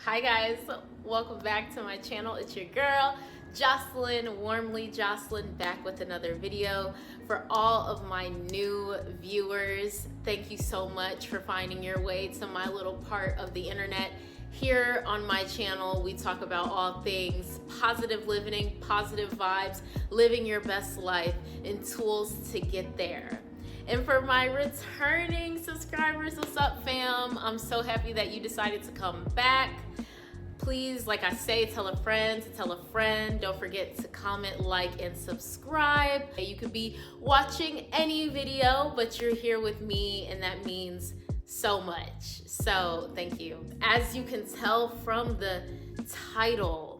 Hi guys, welcome back to my channel. It's your girl Jahcelyne, warmly Jahcelyne, back with another video. For all of my new viewers, thank you so much for finding your way to my little part of the internet. Here on my channel, we talk about all things positive living, positive vibes, living your best life, and tools to get there. And for my returning subscribers, what's up, fam? I'm so happy that you decided to come back. Please, like I say, tell a friend to tell a friend. Don't forget to comment, like, and subscribe. You could be watching any video, but you're here with me, and that means so much. So thank you. As you can tell from the title,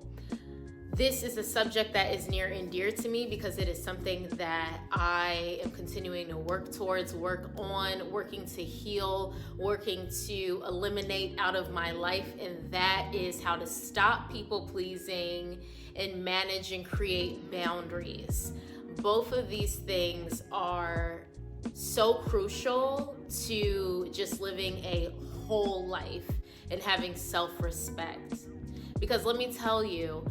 this is a subject that is near and dear to me because it is something that I am continuing to work towards, work on, working to heal, working to eliminate out of my life, and that is how to stop people pleasing and manage and create boundaries. Both of these things are so crucial to just living a whole life and having self-respect. Because let me tell you,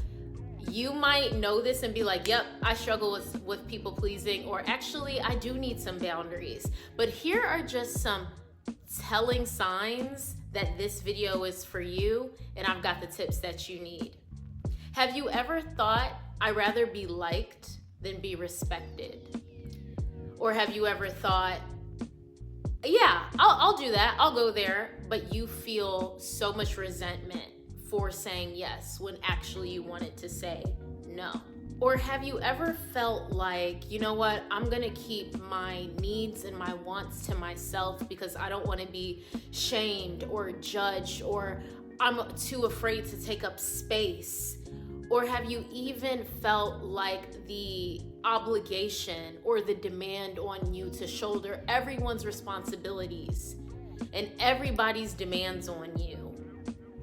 you might know this and be like, yep, I struggle with people pleasing, or actually I do need some boundaries. But here are just some telling signs that this video is for you, and I've got the tips that you need. Have you ever thought, I'd rather be liked than be respected? Or have you ever thought, yeah, I'll do that, I'll go there, but you feel so much resentment for saying yes when actually you wanted to say no? Or have you ever felt like, you know what, I'm gonna keep my needs and my wants to myself because I don't want to be shamed or judged, or I'm too afraid to take up space? Or have you even felt like the obligation or the demand on you to shoulder everyone's responsibilities and everybody's demands on you,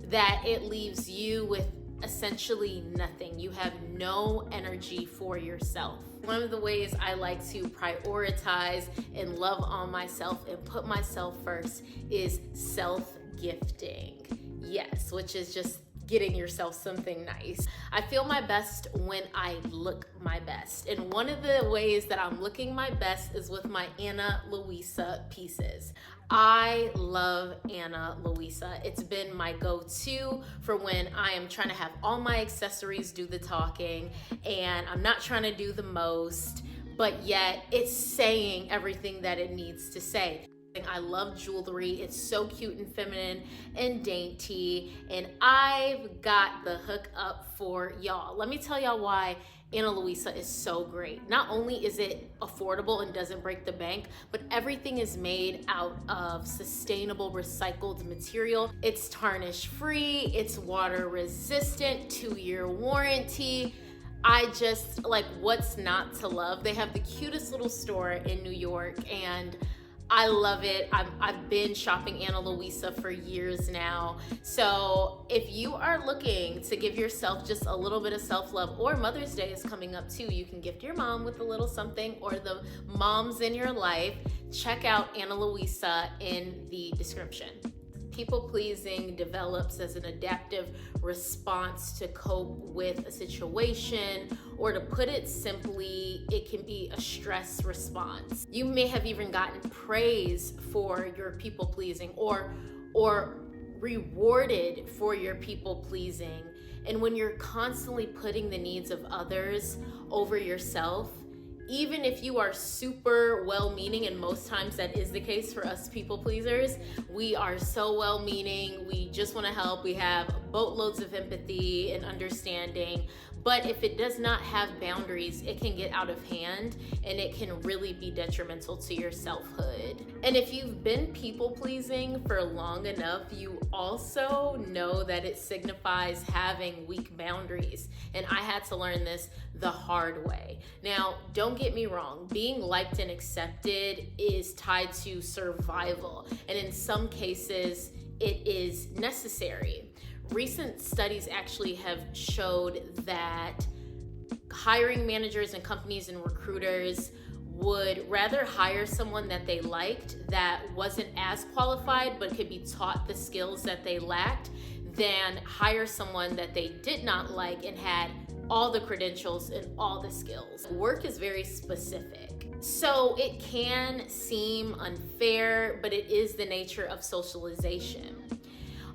that it leaves you with essentially nothing? You have no energy for yourself. One of the ways I like to prioritize and love on myself and put myself first is self-gifting. Yes, which is just getting yourself something nice. I feel my best when I look my best. And one of the ways that I'm looking my best is with my Ana Luisa pieces. I love Ana Luisa. It's been my go-to for when I am trying to have all my accessories do the talking and I'm not trying to do the most, but yet it's saying everything that it needs to say. I love jewelry. It's so cute and feminine and dainty, and I've got the hook up for y'all. Let me tell y'all why Ana Luisa is so great. Not only is it affordable and doesn't break the bank, but everything is made out of sustainable recycled material. It's tarnish free, it's water resistant, 2-year warranty. I just, like, what's not to love? They have the cutest little store in New York, and I love it. I've been shopping Ana Luisa for years now. So if you are looking to give yourself just a little bit of self-love, or Mother's Day is coming up too, you can gift your mom with a little something, or the moms in your life, check out Ana Luisa in the description. People-pleasing develops as an adaptive response to cope with a situation, or to put it simply, it can be a stress response. You may have even gotten praise for your people-pleasing, or rewarded for your people-pleasing. And when you're constantly putting the needs of others over yourself, even if you are super well-meaning, and most times that is the case for us people pleasers, we are so well-meaning, we just want to help, we have boatloads of empathy and understanding, but if it does not have boundaries, it can get out of hand and it can really be detrimental to your selfhood. And if you've been people-pleasing for long enough, you also know that it signifies having weak boundaries. And I had to learn this the hard way. Now, don't get me wrong, being liked and accepted is tied to survival, and in some cases, it is necessary. Recent studies actually have showed that hiring managers and companies and recruiters would rather hire someone that they liked that wasn't as qualified but could be taught the skills that they lacked than hire someone that they did not like and had all the credentials and all the skills. Work is very specific. So it can seem unfair, but it is the nature of socialization.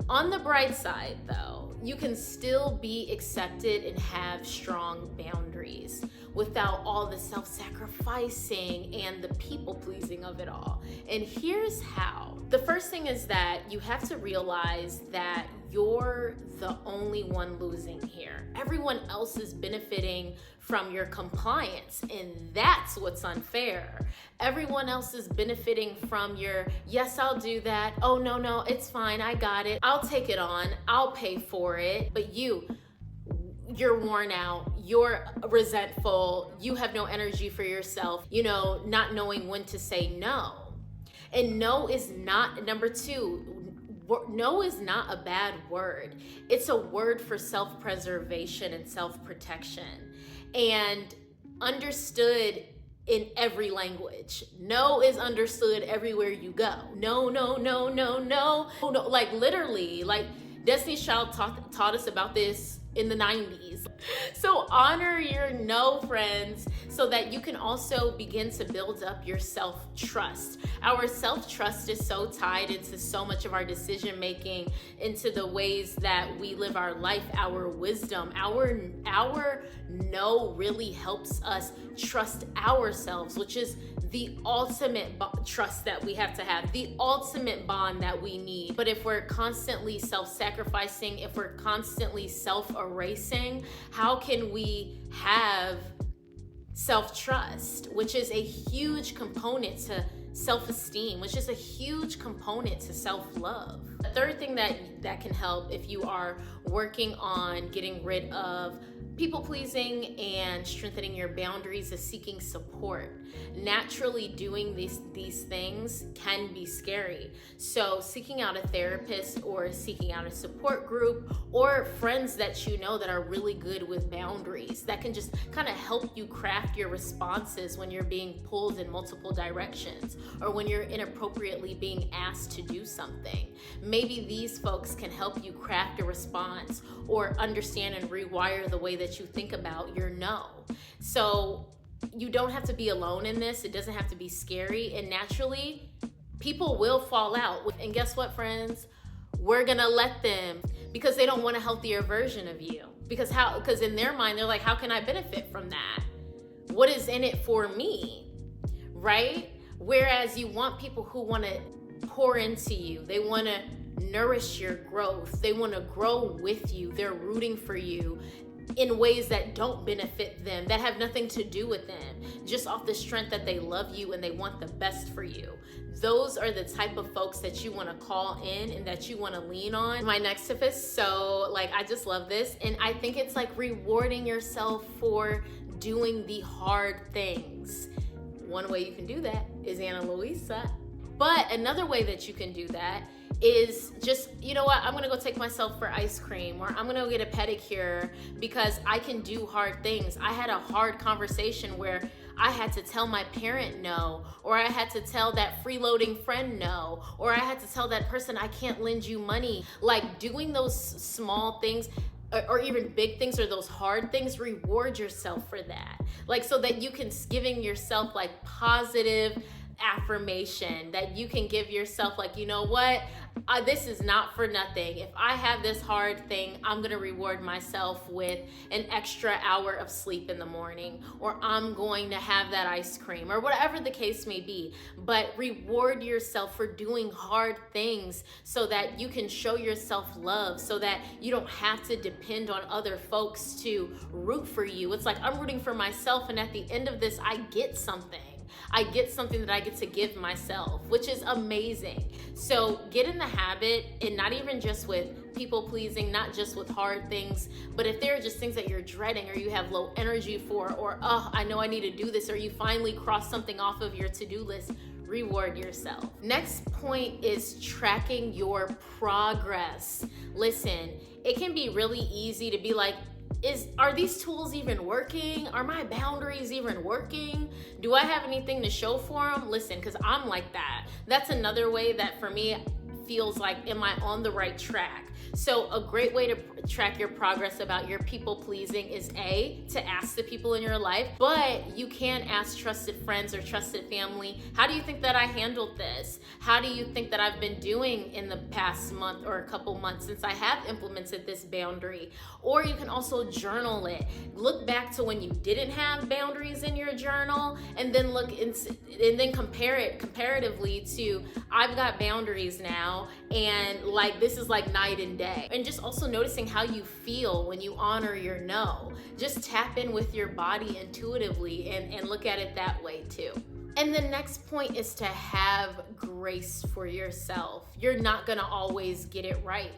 On the bright side though, you can still be accepted and have strong boundaries without all the self-sacrificing and the people-pleasing of it all. And here's how. The first thing is that you have to realize that you're the only one losing here. Everyone else is benefiting from your compliance, and that's what's unfair. Everyone else is benefiting from your, yes, I'll do that. Oh, no, it's fine. I got it. I'll take it on. I'll pay for it. But you're worn out, you're resentful, you have no energy for yourself, not knowing when to say no. And no is not, number two, no is not a bad word. It's a word for self-preservation and self-protection, and understood in every language. No is understood everywhere you go. No. Like literally, like Destiny's Child taught us about this in the 90s. So honor your no, friends, so that you can also begin to build up your self-trust. Our self-trust is so tied into so much of our decision making, into the ways that we live our life, our wisdom. Our no really helps us trust ourselves, which is the ultimate trust that we have to have, the ultimate bond that we need. But if we're constantly self-sacrificing, if we're constantly self-erasing, how can we have self-trust, which is a huge component to self-esteem, which is a huge component to self-love? The third thing that can help if you are working on getting rid of people-pleasing and strengthening your boundaries is seeking support. Naturally, doing these things can be scary. So seeking out a therapist or seeking out a support group or friends that you know that are really good with boundaries that can just kind of help you craft your responses when you're being pulled in multiple directions or when you're inappropriately being asked to do something. Maybe these folks can help you craft a response or understand and rewire the way that you think about your no. So you don't have to be alone in this. It doesn't have to be scary. And naturally, people will fall out. And guess what, friends? We're gonna let them, because they don't want a healthier version of you. Because in their mind, they're like, how can I benefit from that? What is in it for me, right? Whereas you want people who wanna pour into you. They wanna nourish your growth. They wanna grow with you. They're rooting for you in ways that don't benefit them, that have nothing to do with them, just off the strength that they love you and they want the best for you. Those are the type of folks that you want to call in and that you want to lean on. My next tip is I just love this, and I think it's like rewarding yourself for doing the hard things. One way you can do that is Ana Luisa, but another way that you can do that is just, you know what, I'm gonna go take myself for ice cream, or I'm gonna go get a pedicure because I can do hard things. I had a hard conversation where I had to tell my parent no, or I had to tell that freeloading friend no, or I had to tell that person I can't lend you money. Like doing those small things or even big things or those hard things, reward yourself for that. Like so that you can giving yourself like positive affirmation, that you can give yourself like, you know what, this is not for nothing. If I have this hard thing, I'm gonna reward myself with an extra hour of sleep in the morning, or I'm going to have that ice cream, or whatever the case may be. But reward yourself for doing hard things so that you can show yourself love, so that you don't have to depend on other folks to root for you. It's like I'm rooting for myself, and at the end of this, I get something. I get something that I get to give myself, which is amazing. So get in the habit, and not even just with people pleasing, not just with hard things, but if there are just things that you're dreading or you have low energy for, or I know I need to do this, or you finally cross something off of your to-do list, reward yourself. Next point is tracking your progress. Listen, it can be really easy to be like, are these tools even working? Are my boundaries even working? Do I have anything to show for them? Listen, because I'm like that. That's another way that for me feels like, am I on the right track? So a great way to track your progress about your people pleasing is to ask the people in your life, but you can ask trusted friends or trusted family, how do you think that I handled this? How do you think that I've been doing in the past month or a couple months since I have implemented this boundary? Or you can also journal it. Look back to when you didn't have boundaries in your journal, and then compare it comparatively to I've got boundaries now, and like this is like night and day. And just also noticing how you feel when you honor your no. Just tap in with your body intuitively and look at it that way too. And the next point is to have grace for yourself. You're not gonna always get it right.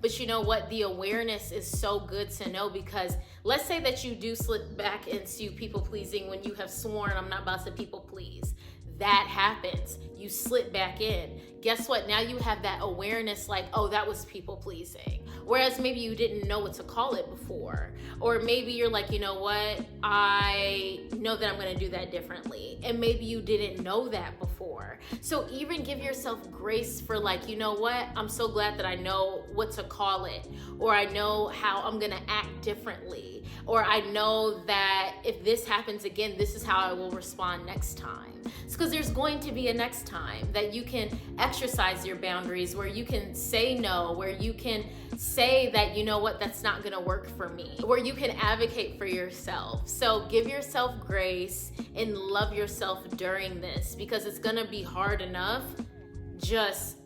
But you know what? The awareness is so good to know, because let's say that you do slip back into people pleasing when you have sworn, I'm not about to people please. That happens. You slip back in. Guess what? Now you have that awareness like, oh, that was people pleasing. Whereas maybe you didn't know what to call it before. Or maybe you're like, you know what? I know that I'm going to do that differently. And maybe you didn't know that before. So even give yourself grace for like, you know what? I'm so glad that I know what to call it. Or I know how I'm going to act differently. Or I know that if this happens again, this is how I will respond next time. It's because there's going to be a next time that you can exercise your boundaries, where you can say no, where you can say that, you know what, that's not gonna work for me, where you can advocate for yourself. So give yourself grace and love yourself during this, because it's gonna be hard enough just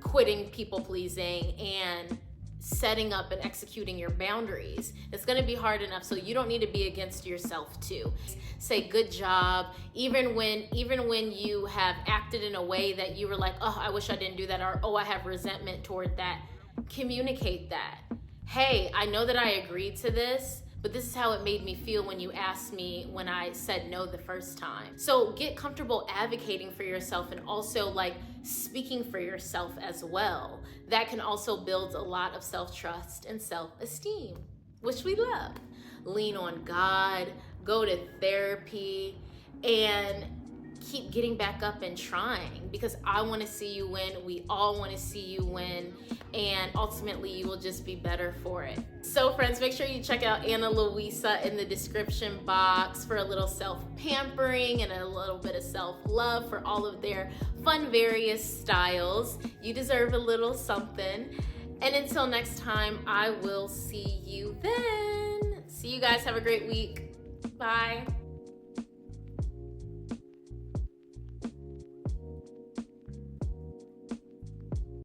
quitting people pleasing and setting up and executing your boundaries. It's gonna be hard enough, so you don't need to be against yourself too. Say good job, even when you have acted in a way that you were like, oh, I wish I didn't do that, or oh, I have resentment toward that. Communicate that. Hey, I know that I agreed to this, but this is how it made me feel when you asked me when I said no the first time. So get comfortable advocating for yourself, and also like speaking for yourself as well. That can also build a lot of self-trust and self-esteem, which we love. Lean on God, go to therapy, and keep getting back up and trying, because I want to see you win. We all want to see you win, and ultimately you will just be better for it. So friends, make sure you check out Ana Luisa in the description box for a little self-pampering and a little bit of self-love for all of their fun various styles. You deserve a little something. And until next time, I will see you then. See you guys. Have a great week. Bye.